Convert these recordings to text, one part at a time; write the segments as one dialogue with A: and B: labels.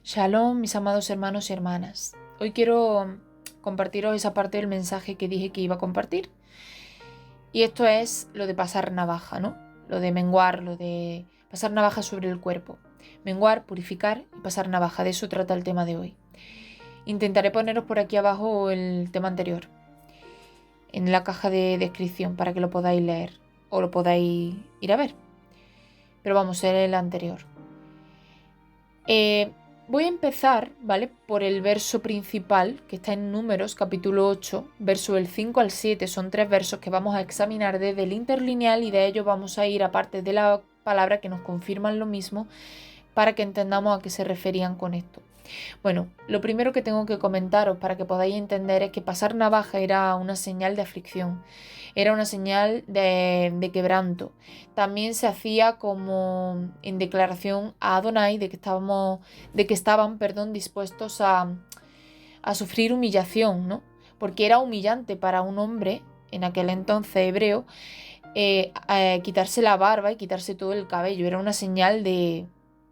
A: Shalom, mis amados hermanos y hermanas. Hoy quiero compartiros esa parte del mensaje que dije que iba a compartir. Y esto es lo de pasar navaja, ¿no? Lo de menguar, lo de pasar navaja sobre el cuerpo. Menguar, purificar y pasar navaja. De eso trata el tema de hoy. Intentaré poneros por aquí abajo el tema anterior, en la caja de descripción, para que lo podáis leer o lo podáis ir a ver. Pero vamos, a el anterior. Voy a empezar, ¿vale? Por el verso principal, que está en Números, capítulo 8, verso del 5 al 7. Son 3 versos que vamos a examinar desde el interlineal y de ellos vamos a ir a partes de la palabra que nos confirman lo mismo para que entendamos a qué se referían con esto. Bueno, lo primero que tengo que comentaros para que podáis entender es que pasar navaja era una señal de aflicción, era una señal de quebranto. También se hacía como en declaración a Adonai de que estaban, dispuestos a sufrir humillación, ¿no? Porque era humillante para un hombre, en aquel entonces hebreo, quitarse la barba y quitarse todo el cabello. Era una señal de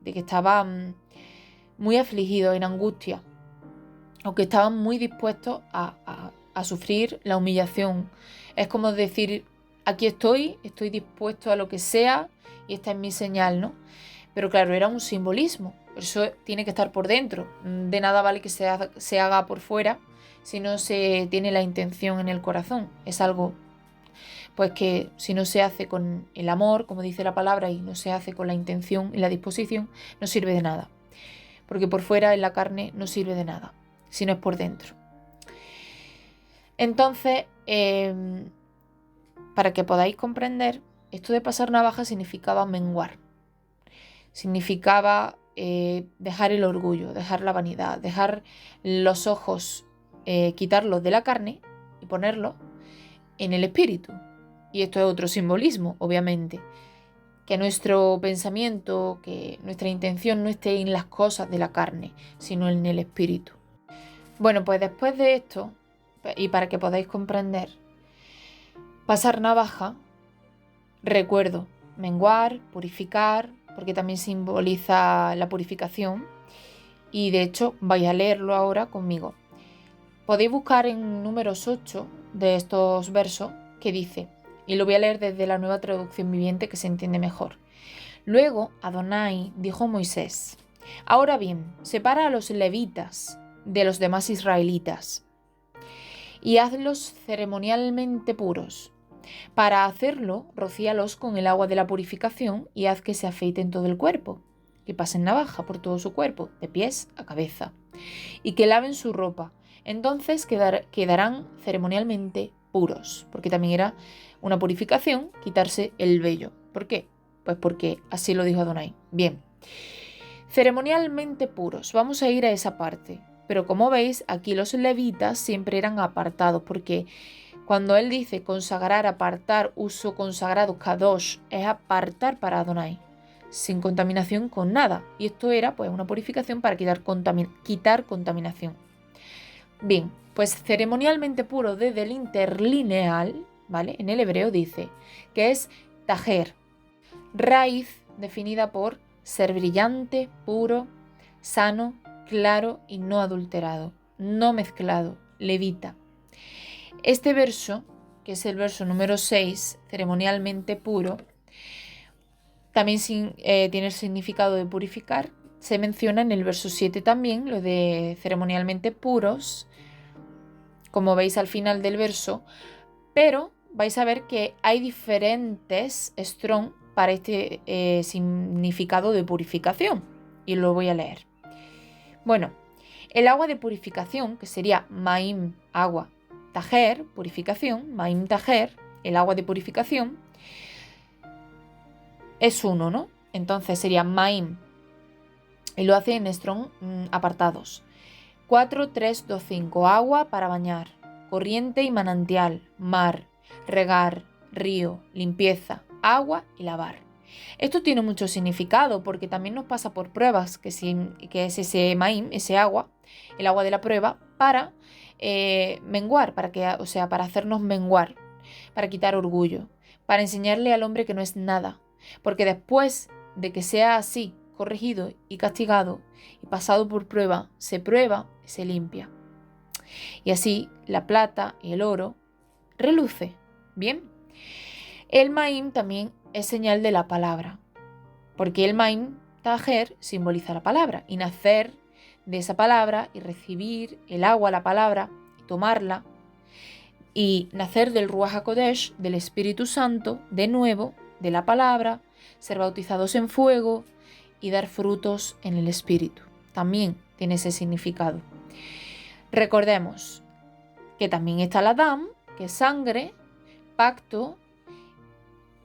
A: que estaban muy afligidos, en angustia, o que estaban muy dispuestos a sufrir la humillación. Es como decir, aquí estoy dispuesto a lo que sea y esta es mi señal, ¿no? Pero claro, era un simbolismo, eso tiene que estar por dentro. De nada vale que se haga por fuera si no se tiene la intención en el corazón. Es algo, pues, que si no se hace con el amor, como dice la palabra, y no se hace con la intención y la disposición, no sirve de nada. Porque por fuera, en la carne, no sirve de nada, si no es por dentro. Entonces, para que podáis comprender, esto de pasar navaja significaba menguar. Significaba dejar el orgullo, dejar la vanidad, dejar los ojos, quitarlos de la carne y ponerlos en el espíritu. Y esto es otro simbolismo, obviamente. Que nuestro pensamiento, que nuestra intención no esté en las cosas de la carne, sino en el espíritu. Bueno, pues después de esto, y para que podáis comprender, pasar navaja, recuerdo, menguar, purificar, porque también simboliza la purificación, y de hecho vais a leerlo ahora conmigo. Podéis buscar en Números 8 de estos versos que dice, y lo voy a leer desde la Nueva Traducción Viviente que se entiende mejor. Luego Adonai dijo a Moisés, ahora bien, separa a los levitas de los demás israelitas y hazlos ceremonialmente puros. Para hacerlo, rocíalos con el agua de la purificación y haz que se afeiten todo el cuerpo, que pasen navaja por todo su cuerpo, de pies a cabeza, y que laven su ropa. Entonces quedarán ceremonialmente puros, porque también era una purificación quitarse el vello. ¿Por qué? Pues porque así lo dijo Adonai. Bien, ceremonialmente puros, vamos a ir a esa parte. Pero como veis, aquí los levitas siempre eran apartados, porque cuando él dice consagrar, apartar, uso consagrado, kadosh, es apartar para Adonai, sin contaminación con nada. Y esto era pues una purificación para quitar contaminación. Bien, pues ceremonialmente puro desde el interlineal, ¿vale? En el hebreo dice que es tajer, raíz definida por ser brillante, puro, sano, claro y no adulterado, no mezclado, levita. Este verso, que es el verso número 6, ceremonialmente puro, también tiene el significado de purificar. Se menciona en el verso 7 también, lo de ceremonialmente puros, como veis al final del verso, pero vais a ver que hay diferentes strong para este significado de purificación, y lo voy a leer. Bueno, el agua de purificación, que sería Maim, agua, Tajer, purificación, Maim Tajer, el agua de purificación, es uno, ¿no? Entonces sería Maim, y lo hace en strong apartados. 4, 3, 2, 5, agua para bañar, corriente y manantial, mar, regar, río, limpieza, agua y lavar. Esto tiene mucho significado porque también nos pasa por pruebas, que es ese maim, ese agua, el agua de la prueba, para menguar, para hacernos menguar, para quitar orgullo, para enseñarle al hombre que no es nada. Porque después de que sea así, corregido y castigado y pasado por prueba, se prueba y se limpia. Y así la plata y el oro reluce. Bien. El Maim también es señal de la palabra, porque el Maim Tajer simboliza la palabra y nacer de esa palabra y recibir el agua, la palabra, y tomarla y nacer del Ruach HaKodesh, del Espíritu Santo, de nuevo, de la palabra, ser bautizados en fuego y dar frutos en el Espíritu. También tiene ese significado. Recordemos que también está la Dam, que es sangre, pacto,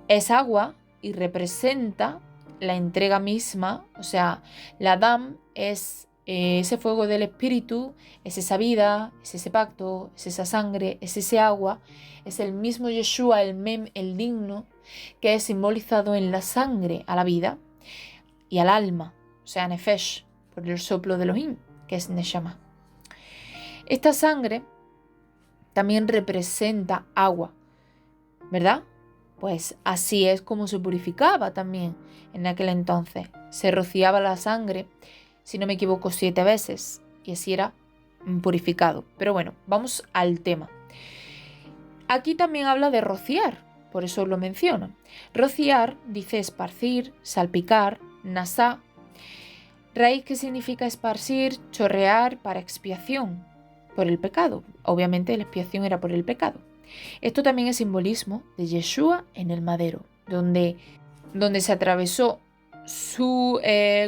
A: es agua y representa la entrega misma. O sea, la Dam es ese fuego del Espíritu, es esa vida, es ese pacto, es esa sangre, es ese agua, es el mismo Yeshua, el Mem, el digno, que es simbolizado en la sangre a la vida y al alma, o sea, Nefesh, por el soplo de Elohim, que es Neshama. Esta sangre también representa agua, ¿verdad? Pues así es como se purificaba también en aquel entonces. Se rociaba la sangre, si no me equivoco, 7 veces y así era purificado. Pero bueno, vamos al tema. Aquí también habla de rociar, por eso lo menciono. Rociar dice esparcir, salpicar, nasá. Raíz que significa esparcir, chorrear para expiación por el pecado. Obviamente la expiación era por el pecado. Esto también es simbolismo de Yeshua en el madero, donde se atravesó su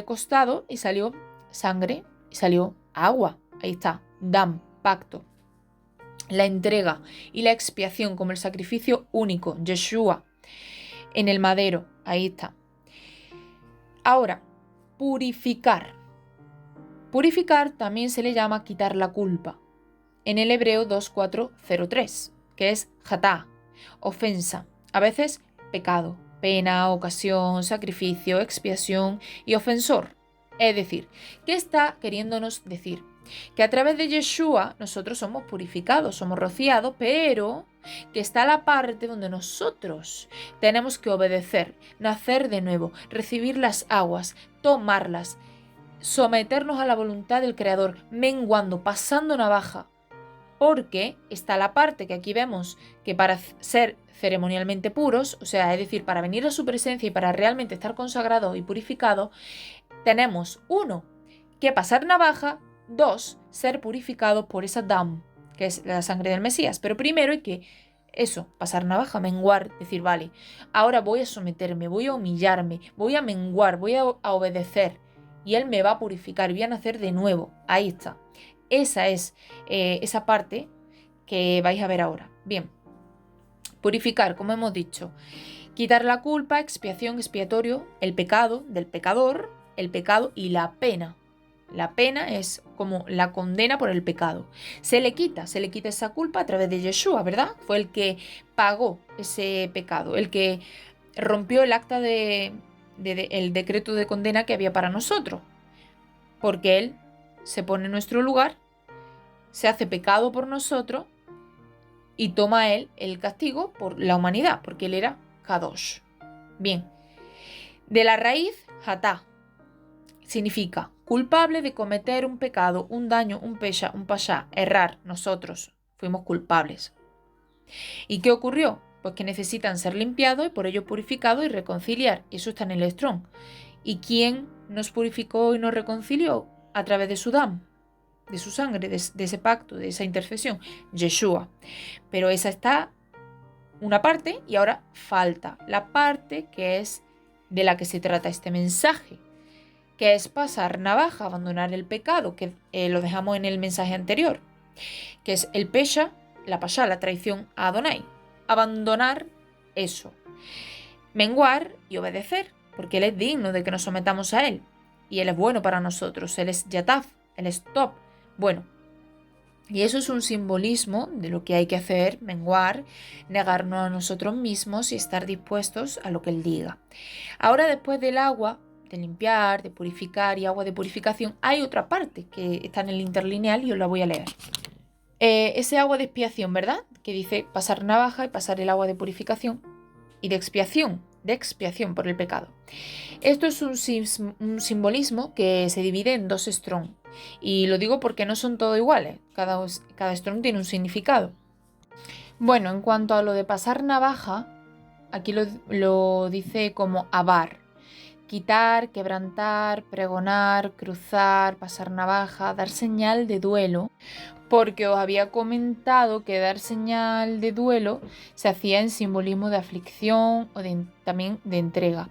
A: costado y salió sangre y salió agua. Ahí está, Dam, pacto. La entrega y la expiación como el sacrificio único, Yeshua, en el madero. Ahí está. Ahora, purificar. Purificar también se le llama quitar la culpa. En el hebreo 2403, que es hatá, ofensa. A veces pecado, pena, ocasión, sacrificio, expiación y ofensor. Es decir, ¿qué está queriéndonos decir? Que a través de Yeshua nosotros somos purificados, somos rociados, pero que está la parte donde nosotros tenemos que obedecer, nacer de nuevo, recibir las aguas, tomarlas, someternos a la voluntad del Creador, menguando, pasando navaja. Porque está la parte que aquí vemos que para ser ceremonialmente puros, o sea, es decir, para venir a su presencia y para realmente estar consagrados y purificados, tenemos 1, que pasar navaja, 2, ser purificados por esa Dam, que es la sangre del Mesías. Pero primero hay que, pasar navaja, menguar, decir, vale, ahora voy a someterme, voy a humillarme, voy a menguar, voy a obedecer y Él me va a purificar, voy a nacer de nuevo. Ahí está. Esa es esa parte que vais a ver ahora. Bien, purificar, como hemos dicho, quitar la culpa, expiación, expiatorio, el pecado del pecador, el pecado y la pena. La pena es como la condena por el pecado. Se le quita esa culpa a través de Yeshua, ¿verdad? Fue el que pagó ese pecado, el que rompió el acta el decreto de condena que había para nosotros, porque Él se pone en nuestro lugar, se hace pecado por nosotros y toma Él el castigo por la humanidad, porque Él era Kadosh. Bien, de la raíz, hatá, significa culpable de cometer un pecado, un daño, un pesha, un pashá, errar. Nosotros fuimos culpables. ¿Y qué ocurrió? Pues que necesitan ser limpiados y por ello purificados y reconciliar. Y eso está en el Estrón. ¿Y quién nos purificó y nos reconcilió? A través de su Dam, de su sangre, de ese pacto, de esa intercesión, Yeshua. Pero esa está una parte y ahora falta la parte que es de la que se trata este mensaje, que es pasar navaja, abandonar el pecado, que lo dejamos en el mensaje anterior, que es el pesha, la pasha, la traición a Adonai. Abandonar eso. Menguar y obedecer, porque Él es digno de que nos sometamos a Él. Y Él es bueno para nosotros, Él es Yataf, Él es top. Bueno, y eso es un simbolismo de lo que hay que hacer, menguar, negarnos a nosotros mismos y estar dispuestos a lo que Él diga. Ahora, después del agua, de limpiar, de purificar y agua de purificación, hay otra parte que está en el interlineal y os la voy a leer. Ese agua de expiación, ¿verdad? Que dice pasar navaja y pasar el agua de purificación y de expiación. de expiación por el pecado. Esto es un simbolismo que se divide en 2 strong. Y lo digo porque no son todos iguales. Cada strong tiene un significado. Bueno, en cuanto a lo de pasar navaja, aquí lo dice como avar. Quitar, quebrantar, pregonar, cruzar, pasar navaja, dar señal de duelo. Porque os había comentado que dar señal de duelo se hacía en simbolismo de aflicción o también de entrega,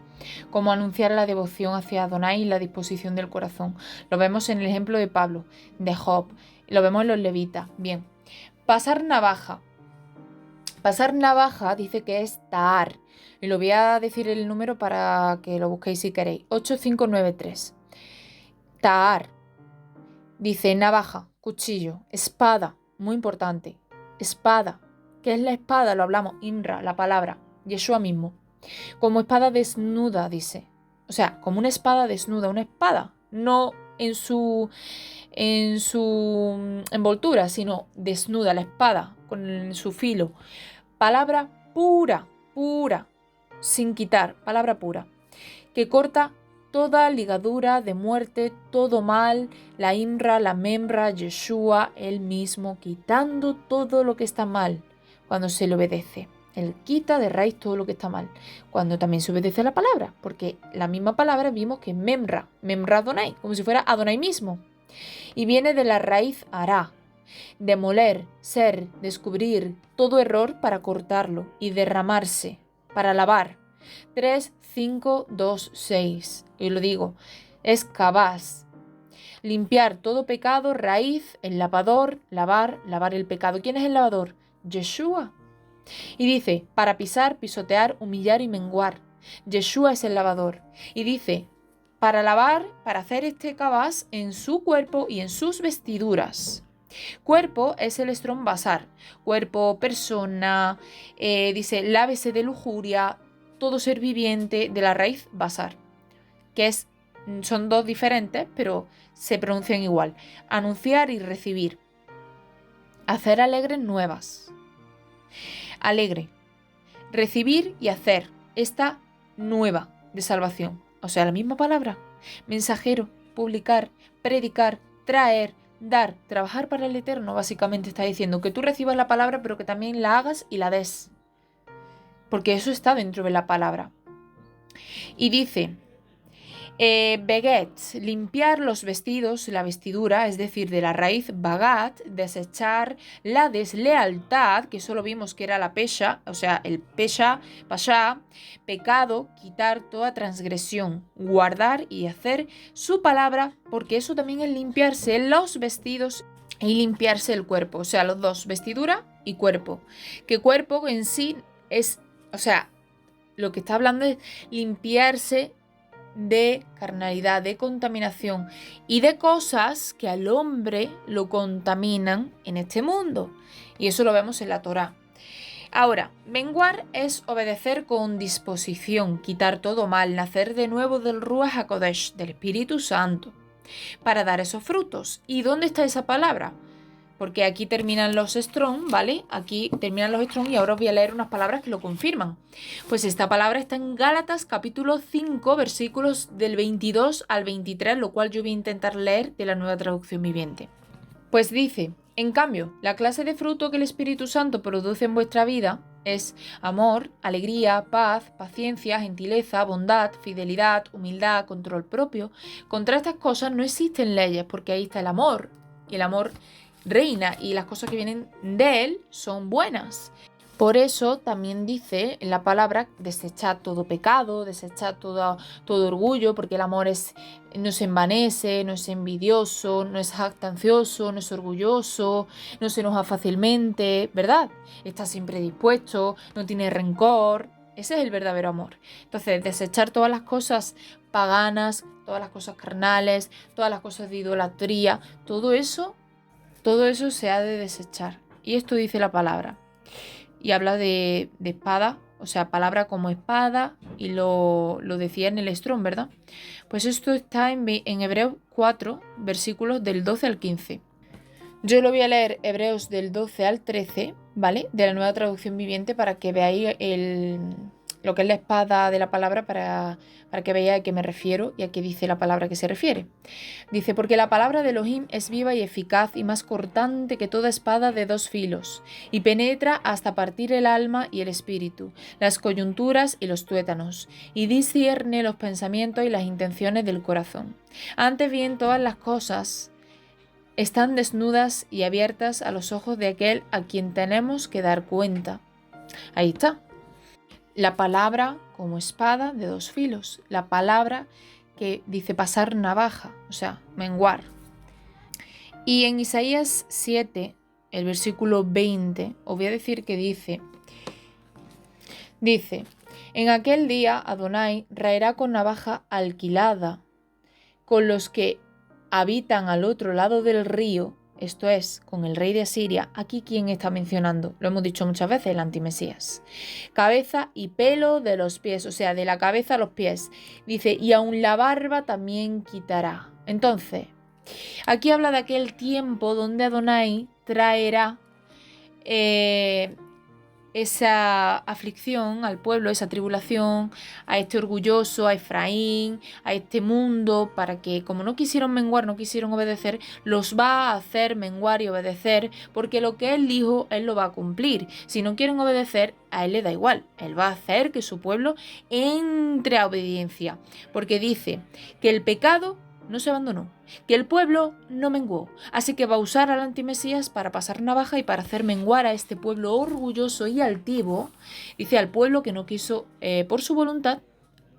A: como anunciar la devoción hacia Adonai y la disposición del corazón. Lo vemos en el ejemplo de Pablo, de Job, lo vemos en los levitas. Bien, pasar navaja. Pasar navaja dice que es taar, y lo voy a decir el número para que lo busquéis si queréis, 8593. Taar. Dice navaja, cuchillo, espada, muy importante, espada. ¿Qué es la espada? Lo hablamos, Imra, la palabra, Yeshua mismo. Como espada desnuda, dice. O sea, como una espada desnuda, una espada, no en su envoltura, sino desnuda, la espada, con su filo. Palabra pura, pura, sin quitar, palabra pura, que corta toda ligadura de muerte, todo mal, la Imra, la Memra, Yeshua, él mismo, quitando todo lo que está mal cuando se le obedece. Él quita de raíz todo lo que está mal, cuando también se obedece a la palabra, porque la misma palabra vimos que Memra, Memra Adonai, como si fuera Adonai mismo. Y viene de la raíz hará, demoler, ser, descubrir todo error para cortarlo y derramarse, para lavar. 3, 5, 2, 6. Y lo digo, es cabaz. Limpiar todo pecado, raíz, el lavador, lavar, lavar el pecado. ¿Quién es el lavador? Yeshua. Y dice, para pisar, pisotear, humillar y menguar. Yeshua es el lavador. Y dice, para lavar, para hacer este cabaz en su cuerpo y en sus vestiduras. Cuerpo es el strong basar. Cuerpo, persona, dice, lávese de lujuria, todo ser viviente, de la raíz basar, que son 2 diferentes, pero se pronuncian igual. Anunciar y recibir. Hacer alegres nuevas. Alegre. Recibir y hacer esta nueva de salvación. O sea, la misma palabra. Mensajero, publicar, predicar, traer, dar, trabajar para el Eterno, básicamente está diciendo que tú recibas la palabra, pero que también la hagas y la des. Porque eso está dentro de la palabra. Y dice, beget, limpiar los vestidos, la vestidura, es decir, de la raíz bagat, desechar la deslealtad, que solo vimos que era la pesha, o sea, el pesha, pasha, pecado, quitar toda transgresión, guardar y hacer su palabra, porque eso también es limpiarse los vestidos y limpiarse el cuerpo, o sea, los dos, vestidura y cuerpo. Que cuerpo en sí es, o sea, lo que está hablando es limpiarse de carnalidad, de contaminación y de cosas que al hombre lo contaminan en este mundo. Y eso lo vemos en la Torá. Ahora, menguar es obedecer con disposición, quitar todo mal, nacer de nuevo del Ruach HaKodesh, del Espíritu Santo, para dar esos frutos. ¿Y dónde está esa palabra? Porque aquí terminan los strong, ¿vale? Aquí terminan los strong y ahora os voy a leer unas palabras que lo confirman. Pues esta palabra está en Gálatas capítulo 5, versículos del 22 al 23, lo cual yo voy a intentar leer de la Nueva Traducción Viviente. Pues dice, en cambio, la clase de fruto que el Espíritu Santo produce en vuestra vida es amor, alegría, paz, paciencia, gentileza, bondad, fidelidad, humildad, control propio. Contra estas cosas no existen leyes, porque ahí está el amor, y el amor reina y las cosas que vienen de él son buenas. Por eso también dice en la palabra desechar todo pecado, desechar todo orgullo, porque el amor no se envanece, no es envidioso, no es jactancioso, no es orgulloso, no se enoja fácilmente, ¿verdad? Está siempre dispuesto, no tiene rencor. Ese es el verdadero amor. Entonces, desechar todas las cosas paganas, todas las cosas carnales, todas las cosas de idolatría, todo eso se ha de desechar. Y esto dice la palabra. Y habla de espada, o sea, palabra como espada, y lo decía en el Strong, ¿verdad? Pues esto está en Hebreos 4, versículos del 12 al 15. Yo lo voy a leer Hebreos del 12 al 13, ¿vale? De la Nueva Traducción Viviente para que veáis el lo que es la espada de la palabra para que veáis a qué me refiero y a qué dice la palabra que se refiere. Dice, porque la palabra de Elohim es viva y eficaz y más cortante que toda espada de 2 filos, y penetra hasta partir el alma y el espíritu, las coyunturas y los tuétanos, y discierne los pensamientos y las intenciones del corazón. Antes bien, todas las cosas están desnudas y abiertas a los ojos de aquel a quien tenemos que dar cuenta. Ahí está. La palabra como espada de 2 filos. La palabra que dice pasar navaja, o sea, menguar. Y en Isaías 7, el versículo 20, os voy a decir que dice, en aquel día Adonai raerá con navaja alquilada, con los que habitan al otro lado del río, esto es, con el rey de Asiria. Aquí, ¿quién está mencionando? Lo hemos dicho muchas veces, el antimesías. Cabeza y pelo de los pies, o sea, de la cabeza a los pies. Dice, y aun la barba también quitará. Entonces, aquí habla de aquel tiempo donde Adonai traerá esa aflicción al pueblo, esa tribulación, a este orgulloso, a Efraín, a este mundo, para que como no quisieron menguar, no quisieron obedecer, los va a hacer menguar y obedecer, porque lo que Él dijo, Él lo va a cumplir. Si no quieren obedecer, a Él le da igual. Él va a hacer que su pueblo entre a obediencia, porque dice que el pecado no se abandonó, que el pueblo no menguó, así que va a usar al antimesías para pasar navaja y para hacer menguar a este pueblo orgulloso y altivo. Dice, al pueblo que no quiso por su voluntad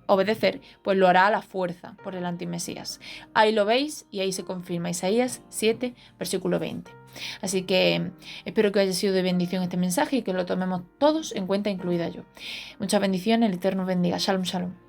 A: obedecer, pues lo hará a la fuerza por el antimesías. Ahí lo veis y ahí se confirma Isaías 7, versículo 20. Así que espero que haya sido de bendición este mensaje y que lo tomemos todos en cuenta, incluida yo. Muchas bendiciones, el Eterno bendiga. Shalom, shalom.